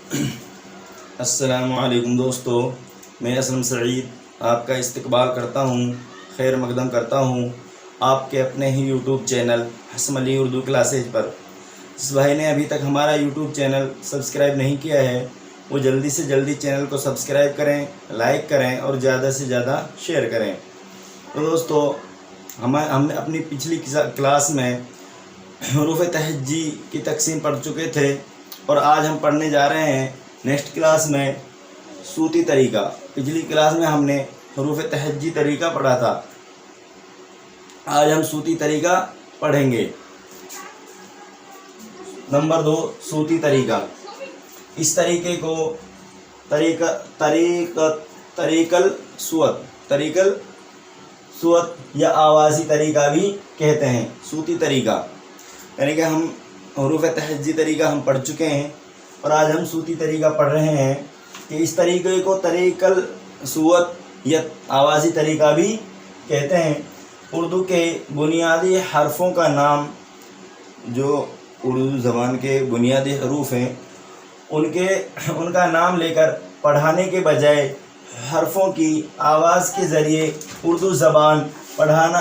السلام علیکم دوستو، میں اسلم سعید آپ کا استقبال کرتا ہوں، خیر مقدم کرتا ہوں آپ کے اپنے ہی یوٹیوب چینل حسم علی اردو کلاسز پر۔ جس بھائی نے ابھی تک ہمارا یوٹیوب چینل سبسکرائب نہیں کیا ہے وہ جلدی سے جلدی چینل کو سبسکرائب کریں، لائک کریں اور زیادہ سے زیادہ شیئر کریں۔ تو دوستو، ہم نے اپنی پچھلی کلاس میں حروف تہجی کی تقسیم پڑھ چکے تھے اور آج ہم پڑھنے جا رہے ہیں نیکسٹ کلاس میں صوتی طریقہ۔ پچھلی کلاس میں ہم نے حروف تہجی طریقہ پڑھا تھا، آج ہم صوتی طریقہ پڑھیں گے۔ نمبر 2، صوتی طریقہ۔ اس طریقے کو طریقل صوت یا آوازی طریقہ بھی کہتے ہیں۔ صوتی طریقہ یعنی کہ ہم حروف تہجی طریقہ ہم پڑھ چکے ہیں اور آج ہم صوتی طریقہ پڑھ رہے ہیں کہ اس طریقے کو طریقل صوت یا آوازی طریقہ بھی کہتے ہیں۔ اردو کے بنیادی حرفوں کا نام، جو اردو زبان کے بنیادی حروف ہیں ان کا نام لے کر پڑھانے کے بجائے حرفوں کی آواز کے ذریعے اردو زبان پڑھانے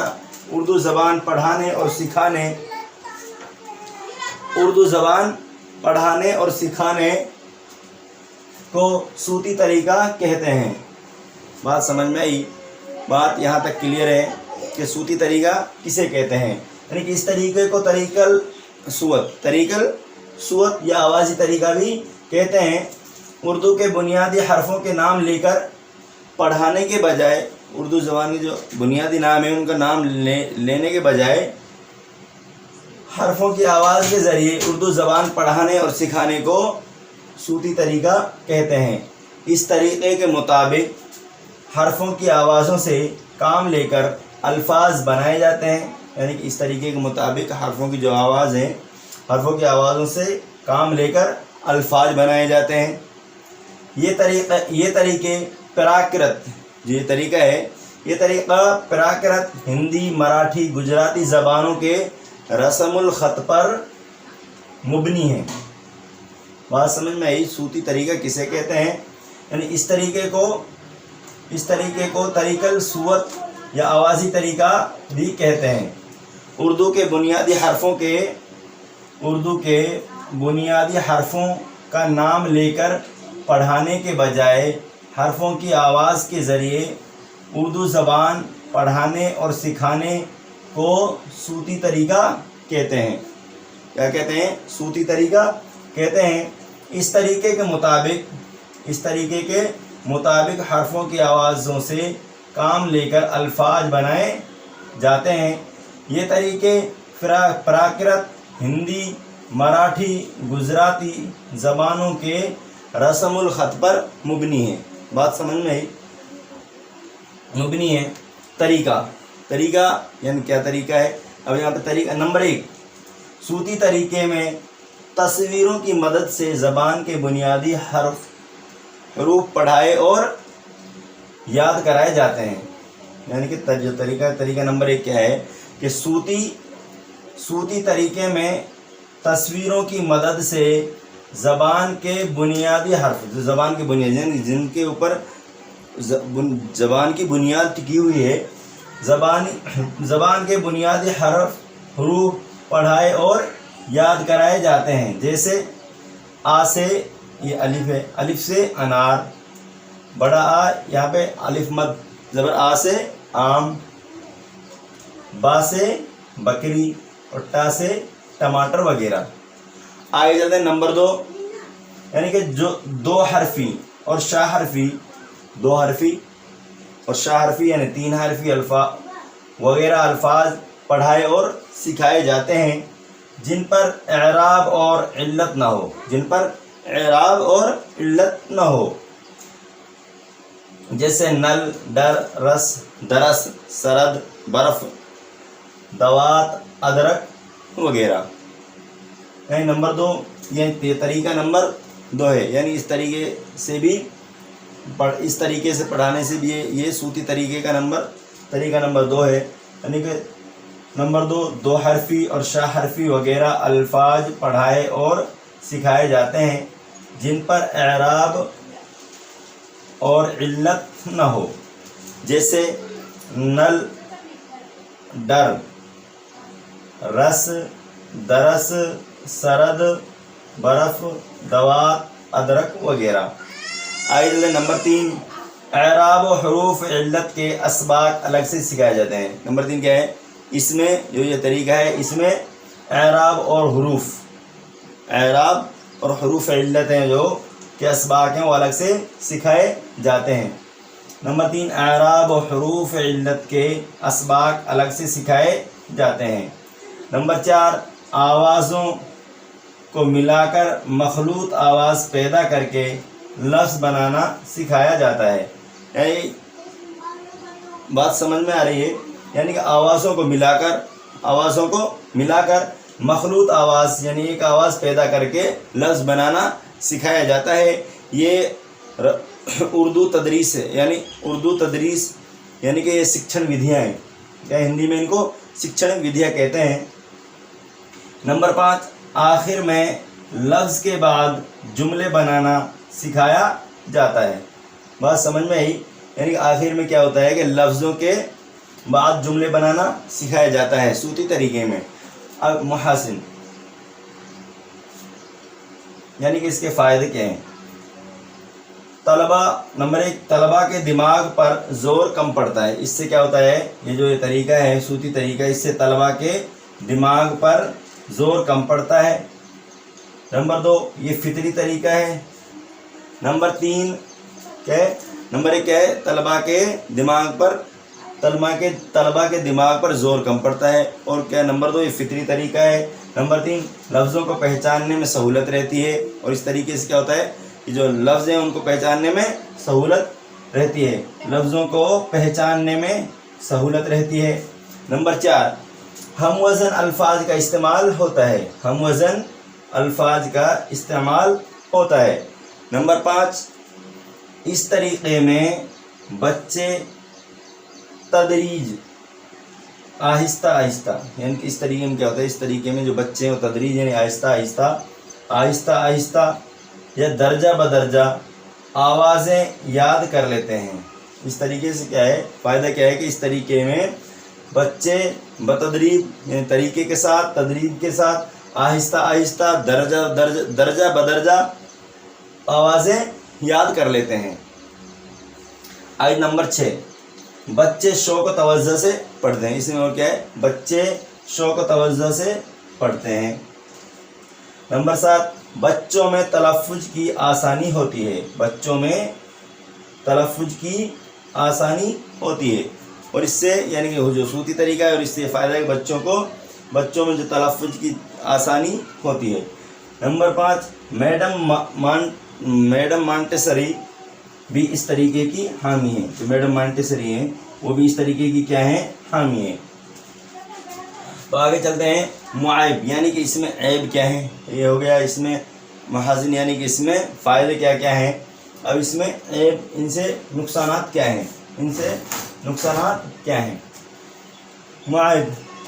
اور سکھانے کو صوتی طریقہ کہتے ہیں۔ بات سمجھ میں آئی؟ بات یہاں تک کلیئر ہے کہ صوتی طریقہ کسے کہتے ہیں، یعنی کہ اس طریقے کو طریقل صوت یا آوازی طریقہ بھی کہتے ہیں۔ اردو کے بنیادی حرفوں کے نام لے کر پڑھانے کے بجائے، اردو زبان کے جو بنیادی نام ہیں ان کا نام لینے کے بجائے حرفوں کی آواز کے ذریعے اردو زبان پڑھانے اور سکھانے کو صوتی طریقہ کہتے ہیں۔ اس طریقے کے مطابق حرفوں کی آوازوں سے کام لے کر الفاظ بنائے جاتے ہیں، یعنی کہ اس طریقے کے مطابق حرفوں کی جو آواز ہیں، حرفوں کی آوازوں سے کام لے کر الفاظ بنائے جاتے ہیں۔ یہ طریقہ پراکرت ہندی، مراٹھی، گجراتی زبانوں کے رسم الخط پر مبنی ہے۔ بات سمجھ میں آئی؟ صوتی طریقہ کسے کہتے ہیں، یعنی اس طریقے کو طریقل صوت یا آوازی طریقہ بھی کہتے ہیں۔ اردو کے بنیادی حرفوں کا نام لے کر پڑھانے کے بجائے حرفوں کی آواز کے ذریعے اردو زبان پڑھانے اور سکھانے کو صوتی طریقہ کہتے ہیں۔ کیا کہتے ہیں؟ صوتی طریقہ کہتے ہیں۔ اس طریقے کے مطابق حرفوں کی آوازوں سے کام لے کر الفاظ بنائے جاتے ہیں۔ یہ طریقے پراکرت ہندی، مراٹھی، گجراتی زبانوں کے رسم الخط پر مبنی ہے۔ بات سمجھ میں آئی؟ مبنی ہے۔ طریقہ یعنی کیا طریقہ ہے؟ اب یہاں پہ طریقہ نمبر 1، صوتی طریقے میں تصویروں کی مدد سے زبان کے بنیادی حروف پڑھائے اور یاد کرائے جاتے ہیں۔ یعنی کہ جو طریقہ نمبر 1 کیا ہے کہ صوتی طریقے میں تصویروں کی مدد سے زبان کے بنیادی حرف، جو زبان کے بنیاد یعنی جن کے اوپر زبان کی بنیاد ٹکی ہوئی ہے، زبان کے بنیادی حروف پڑھائے اور یاد کرائے جاتے ہیں۔ جیسے آ سے، یہ الف ہے، الف سے انار، بڑا آ یہاں پہ الف مد زبر آ سے آم، با سے بکری اور ٹا سے ٹماٹر وغیرہ۔ آگے چلتے ہیں نمبر 2، یعنی کہ جو دو حرفی اور شاہ حرفی یعنی 3 حرفی وغیرہ الفاظ پڑھائے اور سکھائے جاتے ہیں جن پر اعراب اور علت نہ ہو، جیسے نل، ڈر، رس، درس، سرد، برف، دوات، ادرک وغیرہ۔ یعنی نمبر 2، یہ طریقہ نمبر 2 ہے، یعنی اس طریقے سے پڑھانے سے بھی یہ صوتی طریقے کا طریقہ نمبر 2 ہے۔ یعنی کہ نمبر 2، دو حرفی اور شاہ حرفی وغیرہ الفاظ پڑھائے اور سکھائے جاتے ہیں جن پر اعراب اور علت نہ ہو، جیسے نل، ڈر، رس، درس، سرد، برف، دوات، ادرک وغیرہ۔ آئیے نمبر 3، اعراب و حروف علت کے اسباق الگ سے سکھائے جاتے ہیں۔ نمبر 3 کیا ہے؟ اس میں جو یہ طریقہ ہے، اس میں اعراب اور حروف علت ہیں جو کہ اسباق ہیں وہ الگ سے سکھائے جاتے ہیں۔ نمبر 3، اعراب و حروف علت کے اسباق الگ سے سکھائے جاتے ہیں۔ نمبر 4، آوازوں کو ملا کر مخلوط آواز پیدا کر کے لفظ بنانا سکھایا جاتا ہے۔ یعنی بات سمجھ میں آ رہی ہے؟ یعنی کہ آوازوں کو ملا کر مخلوط آواز یعنی ایک آواز پیدا کر کے لفظ بنانا سکھایا جاتا ہے۔ یہ اردو تدریس ہے، یعنی کہ یہ شکشن ودھیاں ہیں، کیا ہندی میں ان کو شکشن ودھیا کہتے ہیں۔ نمبر 5، آخر میں لفظ کے بعد جملے بنانا سکھایا جاتا ہے۔ بات سمجھ میں آئی؟ یعنی کہ آخر میں کیا ہوتا ہے کہ لفظوں کے بعد جملے بنانا سکھایا جاتا ہے صوتی طریقے میں۔ اب محاسن یعنی کہ اس کے فائدے کیا ہیں؟ نمبر 1، طلباء کے دماغ پر زور کم پڑتا ہے۔ اس سے کیا ہوتا ہے؟ یہ جو یہ طریقہ ہے صوتی طریقہ، اس سے طلباء کے دماغ پر زور کم پڑتا ہے۔ نمبر 2، یہ فطری طریقہ ہے۔ نمبر 3 کیا ہے؟ نمبر 1 کیا ہے؟ طلباء کے دماغ پر زور کم پڑتا ہے، اور کیا نمبر 2 یہ فطری طریقہ ہے۔ نمبر 3، لفظوں کو پہچاننے میں سہولت رہتی ہے، اور اس طریقے سے کیا ہوتا ہے کہ جو لفظ ہیں ان کو پہچاننے میں سہولت رہتی ہے۔ نمبر 4، ہم وزن الفاظ کا استعمال ہوتا ہے۔ نمبر 5، اس طریقے میں بچے تدریج آہستہ یعنی کہ اس طریقے میں کیا ہوتا ہے؟ اس طریقے میں جو بچے ہیں تدریج یعنی آہستہ یا درجہ بدرجہ آوازیں یاد کر لیتے ہیں۔ اس طریقے سے کیا ہے؟ فائدہ کیا ہے کہ اس طریقے میں بچے بتدریج یعنی طریقے کے ساتھ، تدریج کے ساتھ آہستہ درجہ بدرجہ آوازیں یاد کر لیتے ہیں۔ آج نمبر 6، بچے شوق و توجہ سے پڑھتے ہیں۔ اس میں اور کیا ہے؟ بچے شوق و توجہ سے پڑھتے ہیں۔ نمبر 7، بچوں میں تلفظ کی آسانی ہوتی ہے، اور اس سے یعنی کہ جو صوتی طریقہ ہے اور اس سے فائدہ ہے کہ بچوں میں جو تلفظ کی آسانی ہوتی ہے۔ نمبر 5، میڈم مانٹیسری بھی اس طریقے کی حامی ہیں۔ جو میڈم مانٹیسری ہیں وہ بھی اس طریقے کی کیا ہیں؟ حامی ہیں۔ تو آگے چلتے ہیں، معائب یعنی کہ اس میں عیب کیا ہے؟ یہ ہو گیا اس میں محاسن یعنی کہ اس میں فائدے کیا ہیں۔ اب اس میں عیب، ان سے نقصانات کیا ہیں؟ معائب،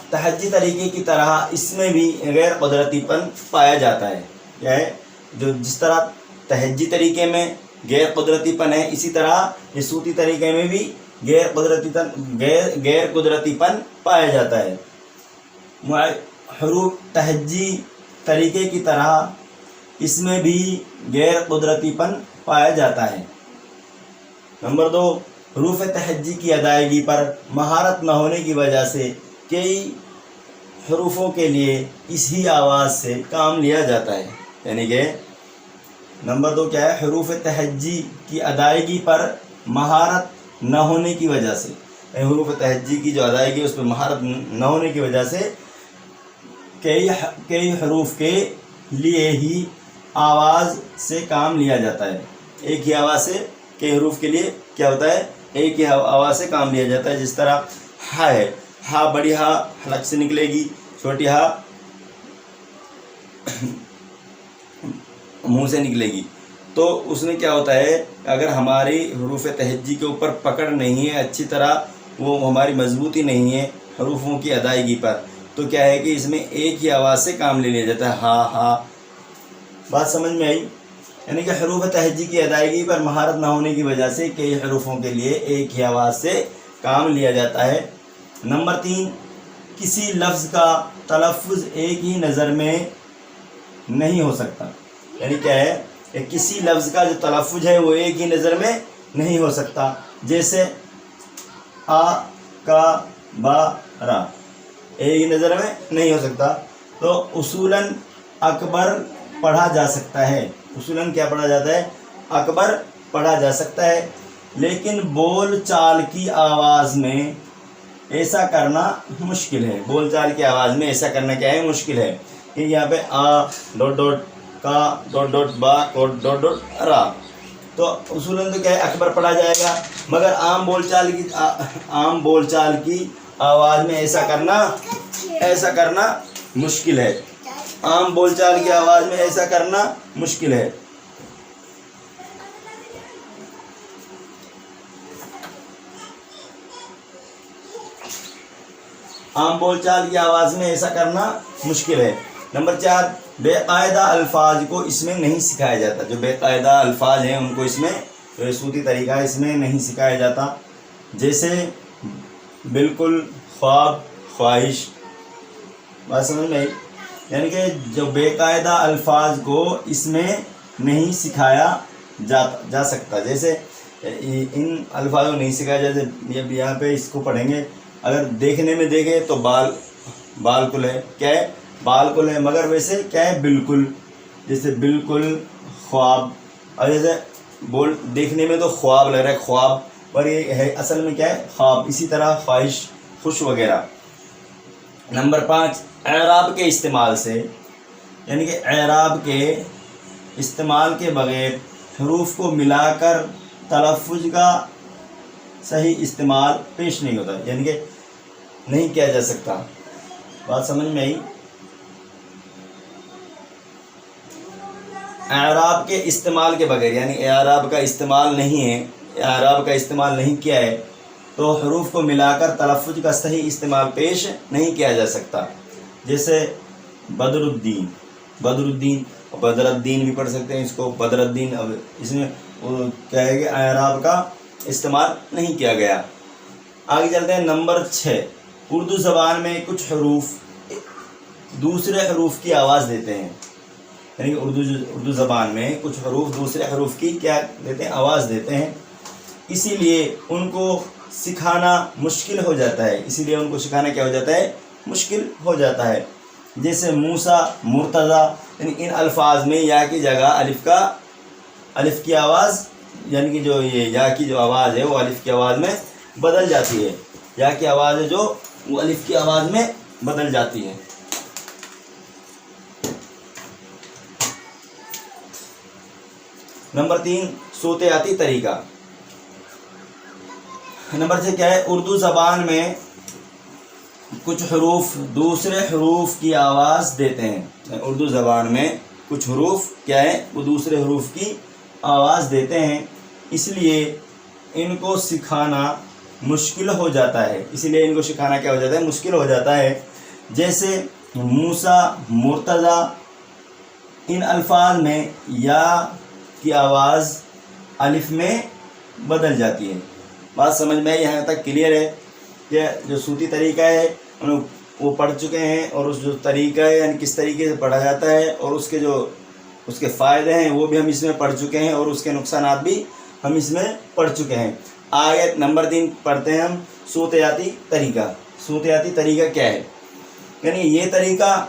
تہجی طریقے کی طرح اس میں بھی غیر قدرتی پن پایا جاتا ہے۔ کیا ہے؟ جس طرح تہجی طریقے میں غیر قدرتی پن ہے، اسی طرح یہ صوتی طریقے میں بھی غیر قدرتی پن پایا جاتا ہے۔ حروف تہجی طریقے کی طرح اس میں بھی غیر قدرتی پن پایا جاتا ہے۔ نمبر 2، حروف تہجی کی ادائیگی پر مہارت نہ ہونے کی وجہ سے کئی حروفوں کے لیے اسی آواز سے کام لیا جاتا ہے۔ یعنی کہ نمبر 2 کیا ہے؟ حروف تہجی کی ادائیگی پر مہارت نہ ہونے کی وجہ سے، حروف تہجی کی جو ادائیگی اس پہ مہارت نہ ہونے کی وجہ سے کئی حروف کے لیے ہی آواز سے کام لیا جاتا ہے۔ ایک ہی آواز سے کئی حروف کے لیے کیا ہوتا ہے؟ ایک ہی آواز سے کام لیا جاتا ہے۔ جس طرح ہا ہے، ہا بڑی ہا حلق سے نکلے گی، چھوٹی ہا منہ سے نکلے گی۔ تو اس میں کیا ہوتا ہے؟ اگر ہماری حروف تہجی کے اوپر پکڑ نہیں ہے اچھی طرح، وہ ہماری مضبوطی نہیں ہے حروفوں کی ادائیگی پر، تو کیا ہے کہ اس میں ایک ہی آواز سے کام لے لیا جاتا ہے، ہا ہا۔ بات سمجھ میں آئی؟ یعنی کہ حروف تہجی کی ادائیگی پر مہارت نہ ہونے کی وجہ سے کئی حروفوں کے لیے ایک ہی آواز سے کام لیا جاتا ہے۔ نمبر 3، کسی لفظ کا تلفظ ایک ہی نظر میں نہیں ہو سکتا۔ یعنی کیا ہے کہ کسی لفظ کا جو تلفظ ہے وہ ایک ہی نظر میں نہیں ہو سکتا، جیسے آ کا با را ایک ہی نظر میں نہیں ہو سکتا۔ تو اصولاً اکبر پڑھا جا سکتا ہے، اصولاً کیا پڑھا جاتا ہے؟ اکبر پڑھا جا سکتا ہے، لیکن بول چال کی آواز میں ایسا کرنا مشکل ہے۔ بول چال کی آواز میں ایسا کرنا کیا ہے؟ مشکل ہے، کہ یہاں پہ آ ڈوٹ ڈوٹ کا ڈوٹ ڈوٹ با ڈوٹ ڈوٹ را، تو اصولاً تو کیا ہے؟ اکبر پڑھا جائے گا، مگر عام بول چال کی آواز میں ایسا کرنا مشکل ہے، عام بول چال کی آواز میں ایسا کرنا مشکل ہے۔ عام بول چال کی آواز میں ایسا کرنا مشکل ہے۔ نمبر 4، بے قاعدہ الفاظ کو اس میں نہیں سکھایا جاتا۔ جو بے قاعدہ الفاظ ہیں ان کو اس میں جو صوتی طریقہ ہے اس میں نہیں سکھایا جاتا، جیسے بالکل، خواب، خواہش۔ بات سمجھ میں آئی؟ یعنی کہ جو بے قاعدہ الفاظ کو اس میں نہیں سکھایا جا سکتا، جیسے ان الفاظ کو نہیں سکھایا جیسے یہاں پہ اس کو پڑھیں گے، اگر دیکھنے میں دیکھیں تو بالکل ہے، کیا ہے؟ بالکل ہے، مگر ویسے کیا ہے؟ بالکل، جیسے بالکل، خواب، اور جیسے دیکھنے میں تو خواب لگ رہا ہے، خواب، اور یہ ہے اصل میں کیا ہے؟ خواب۔ اسی طرح خواہش، خوش وغیرہ۔ نمبر 5، اعراب کے استعمال سے، یعنی کہ اعراب کے استعمال کے بغیر حروف کو ملا کر تلفظ کا صحیح استعمال پیش نہیں ہوتا، یعنی کہ نہیں کیا جا سکتا۔ بات سمجھ میں آئی؟ اعراب کے استعمال کے بغیر، یعنی اعراب کا استعمال نہیں ہے، اعراب کا استعمال نہیں کیا ہے تو حروف کو ملا کر تلفظ کا صحیح استعمال پیش نہیں کیا جا سکتا، جیسے بدر الدین بھی پڑھ سکتے ہیں اس کو بدر الدین۔ اب اس میں کیا ہے کہ اعراب کا استعمال نہیں کیا گیا۔ آگے چلتے ہیں۔ نمبر 6، اردو زبان میں کچھ حروف دوسرے حروف کی آواز دیتے ہیں، یعنی کہ اردو زبان میں کچھ حروف دوسرے حروف کی کیا دیتے ہیں؟ آواز دیتے ہیں، اسی لیے ان کو سکھانا مشکل ہو جاتا ہے، مشکل ہو جاتا ہے، جیسے موسیٰ، مرتضیٰ۔ یعنی ان الفاظ میں یا کی جگہ الف کی آواز، یعنی کہ جو یہ یا کی جو آواز ہے وہ الف کی آواز میں بدل جاتی ہے، یا کی آواز ہے جو وہ الف کی آواز میں بدل جاتی ہے۔ نمبر 3، صوتیاتی طریقہ۔ نمبر 6 کیا ہے؟ اردو زبان میں کچھ حروف دوسرے حروف کی آواز دیتے ہیں۔ اردو زبان میں کچھ حروف کیا ہے؟ وہ دوسرے حروف کی آواز دیتے ہیں، اس لیے ان کو سکھانا مشکل ہو جاتا ہے، مشکل ہو جاتا ہے، جیسے موسیٰ، مرتضیٰ۔ ان الفاظ میں یا کی آواز الف میں بدل جاتی ہے۔ بات سمجھ میں یہاں تک کلیئر ہے کہ جو صوتی طریقہ ہے وہ پڑھ چکے ہیں، اور اس جو طریقہ ہے یعنی کس طریقے سے پڑھا جاتا ہے اور اس کے فائدے ہیں وہ بھی ہم اس میں پڑھ چکے ہیں، اور اس کے نقصانات بھی ہم اس میں پڑھ چکے ہیں۔ آگے نمبر 3 پڑھتے ہیں ہم صوتیاتی طریقہ۔ صوتیاتی طریقہ کیا ہے؟ یعنی یہ طریقہ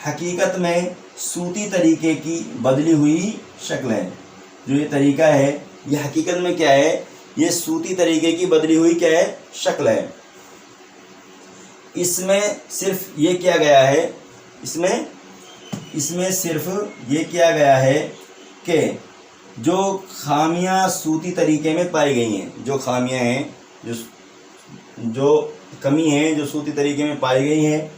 حقیقت میں صوتی طریقے کی بدلی ہوئی شکل ہے۔ جو یہ طریقہ ہے یہ حقیقت میں کیا ہے؟ یہ صوتی طریقے کی بدلی ہوئی کیا ہے؟ شکل ہے۔ اس میں صرف یہ کیا گیا ہے، اس میں صرف یہ کیا گیا ہے کہ جو خامیاں صوتی طریقے میں پائی گئی ہیں، جو خامیاں ہیں، جو کمی ہیں جو صوتی طریقے میں پائی گئی ہیں،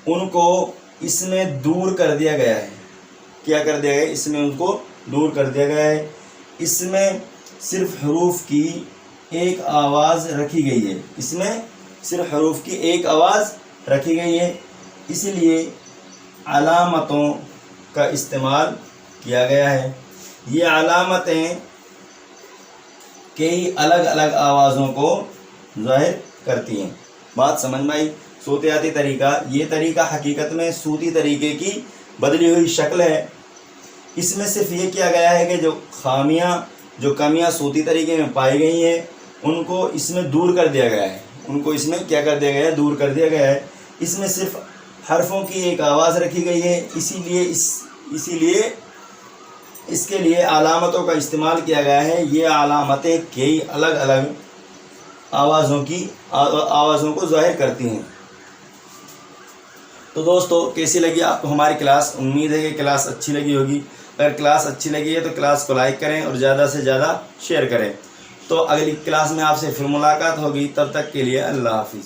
ان کو اس میں دور کر دیا گیا ہے۔ کیا کر دیا گیا؟ اس میں ان کو دور کر دیا گیا ہے۔ اس میں صرف حروف کی ایک آواز رکھی گئی ہے، اس میں صرف حروف کی ایک آواز رکھی گئی ہے، اس لیے علامتوں کا استعمال کیا گیا ہے۔ یہ علامتیں کئی الگ الگ آوازوں کو ظاہر کرتی ہیں۔ بات سمجھ میں آئی؟ صوتیاتی طریقہ، یہ طریقہ حقیقت میں صوتی طریقے کی بدلی ہوئی شکل ہے۔ اس میں صرف یہ کیا گیا ہے کہ جو کمیاں صوتی طریقے میں پائی گئی ہیں ان کو اس میں دور کر دیا گیا ہے، ان کو اس میں کیا کر دیا گیا ہے؟ دور کر دیا گیا ہے۔ اس میں صرف حرفوں کی ایک آواز رکھی گئی ہے، اسی لیے اس کے لیے علامتوں کا استعمال کیا گیا ہے۔ یہ علامتیں کئی الگ الگ آوازوں کو ظاہر کرتی ہیں۔ تو دوستو کیسی لگی آپ کو ہماری کلاس؟ امید ہے کہ کلاس اچھی لگی ہوگی۔ اگر کلاس اچھی لگی ہے تو کلاس کو لائک کریں اور زیادہ سے زیادہ شیئر کریں۔ تو اگلی کلاس میں آپ سے پھر ملاقات ہوگی، تب تک کے لیے اللہ حافظ۔